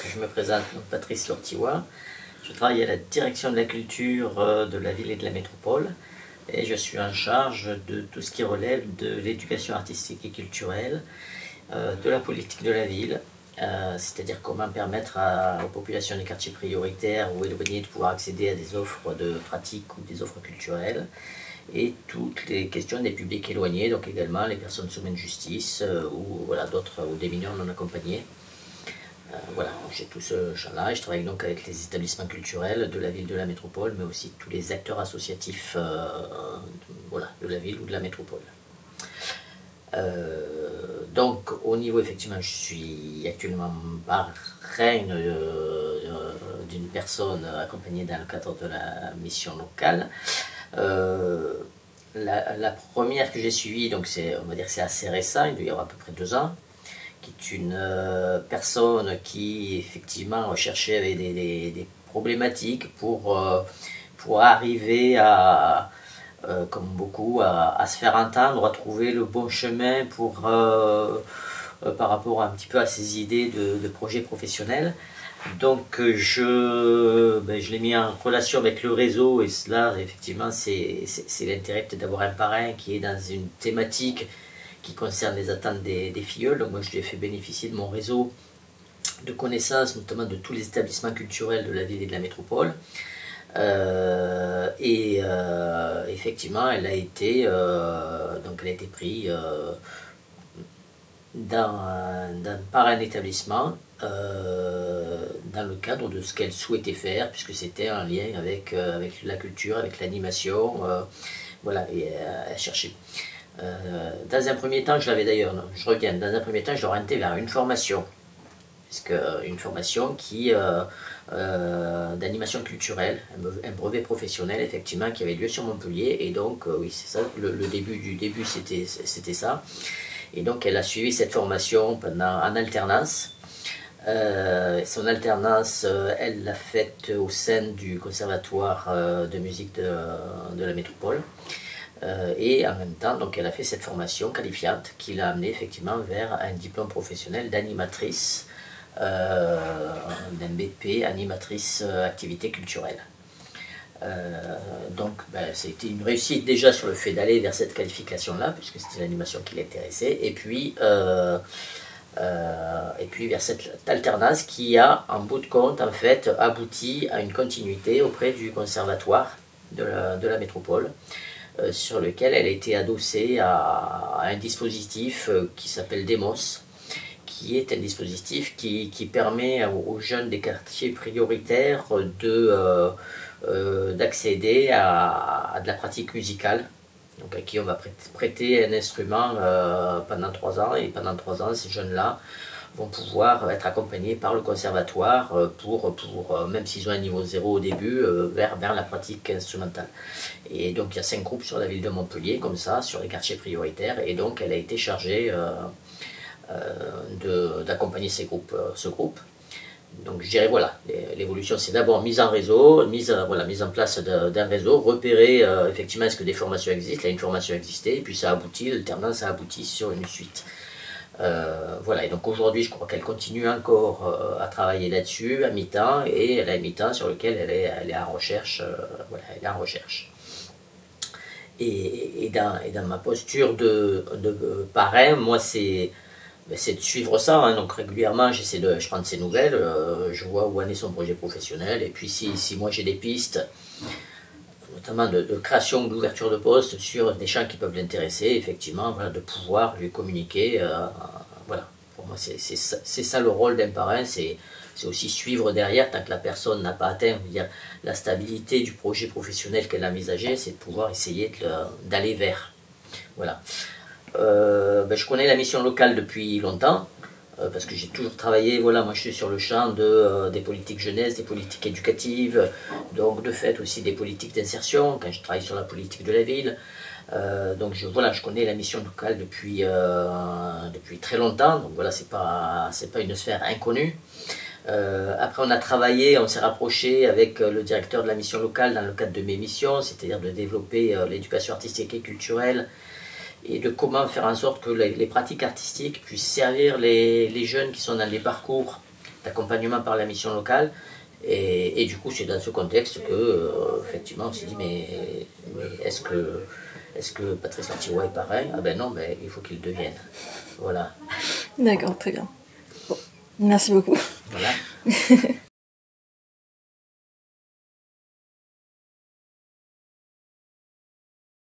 je me présente, donc Patrice Lortiwa. Je travaille à la direction de la culture de la ville et de la métropole et je suis en charge de tout ce qui relève de l'éducation artistique et culturelle, de la politique de la ville, c'est-à-dire comment permettre aux populations des quartiers prioritaires ou éloignés de pouvoir accéder à des offres de pratiques ou des offres culturelles, et toutes les questions des publics éloignés, donc également les personnes sous main de justice ou voilà, d'autres, ou des mineurs non accompagnés. Voilà, j'ai tout ce champ-là et je travaille donc avec les établissements culturels de la ville, de la métropole, mais aussi tous les acteurs associatifs voilà, de la ville ou de la métropole. Donc au niveau, effectivement, je suis actuellement parrain d'une personne accompagnée dans le cadre de la mission locale. La première que j'ai suivie, donc on va dire que c'est assez récent, il doit y avoir à peu près 2 ans, qui est une personne qui effectivement recherchait avec des problématiques pour arriver à, comme beaucoup, à se faire entendre, à trouver le bon chemin pour, par rapport un petit peu à ses idées de projets professionnels. Donc je l'ai mis en relation avec le réseau, et cela effectivement c'est l'intérêt d'avoir un parrain qui est dans une thématique qui concerne les attentes des filleuls. Donc moi je lui ai fait bénéficier de mon réseau de connaissances, notamment de tous les établissements culturels de la ville et de la métropole. Effectivement elle a été prise par un établissement dans le cadre de ce qu'elle souhaitait faire, puisque c'était un lien avec la culture, avec l'animation, voilà, et elle cherchait. Dans un premier temps, je l'orientais vers une formation, une formation d'animation culturelle, un brevet professionnel effectivement qui avait lieu sur Montpellier, et donc oui c'est ça, le début c'était ça, et donc elle a suivi cette formation en alternance. Son alternance, elle l'a faite au sein du conservatoire de musique de la métropole. Et en même temps, donc, elle a fait cette formation qualifiante qui l'a amenée effectivement vers un diplôme professionnel d'animatrice, d'un BP animatrice activité culturelle. Donc c'était une réussite déjà sur le fait d'aller vers cette qualification-là, puisque c'était l'animation qui l'intéressait, et puis vers cette alternance qui a, en bout de compte, en fait, abouti à une continuité auprès du conservatoire de la métropole, sur lequel elle a été adossée à un dispositif qui s'appelle Demos, qui est un dispositif qui permet aux jeunes des quartiers prioritaires d'accéder à de la pratique musicale. Donc à qui on va prêter un instrument pendant 3 ans, et pendant 3 ans, ces jeunes-là vont pouvoir être accompagnés par le conservatoire même s'ils ont un niveau 0 au début, vers la pratique instrumentale. Et donc il y a 5 groupes sur la ville de Montpellier, comme ça, sur les quartiers prioritaires, et donc elle a été chargée d'accompagner ce groupe. Donc je dirais, voilà, l'évolution c'est d'abord mise en réseau, mise en place d'un réseau, repérer effectivement est-ce que des formations existent. Là une formation existait, et puis ça aboutit, l'alternance a abouti sur une suite. Voilà, et donc aujourd'hui je crois qu'elle continue encore à travailler là-dessus à mi-temps, et elle a un mi-temps sur lequel elle est en recherche, voilà, elle est en recherche. Et dans ma posture de parrain, moi c'est de suivre ça, hein. Donc régulièrement je prends de ses nouvelles, je vois où en est son projet professionnel, et puis si moi j'ai des pistes, notamment de création ou d'ouverture de poste sur des champs qui peuvent l'intéresser, effectivement, voilà, de pouvoir lui communiquer, voilà, pour moi c'est ça le rôle d'un parrain, c'est aussi suivre derrière, tant que la personne n'a pas atteint, la stabilité du projet professionnel qu'elle a envisagé, c'est de pouvoir essayer d'aller vers, voilà. Je connais la mission locale depuis longtemps, parce que j'ai toujours travaillé, voilà, moi je suis sur le champ des politiques jeunesse, des politiques éducatives, donc de fait aussi des politiques d'insertion, quand je travaille sur la politique de la ville. Donc je connais la mission locale depuis très longtemps, donc voilà, c'est pas une sphère inconnue. Après on s'est rapproché avec le directeur de la mission locale dans le cadre de mes missions, c'est-à-dire de développer l'éducation artistique et culturelle, et de comment faire en sorte que les pratiques artistiques puissent servir les jeunes qui sont dans les parcours d'accompagnement par la mission locale. Et du coup, c'est dans ce contexte que, effectivement, on s'est dit, mais est-ce que Patrice Artirois est pareil? Ah ben non, mais il faut qu'il le devienne. Voilà. D'accord, très bien. Bon. Merci beaucoup. Voilà.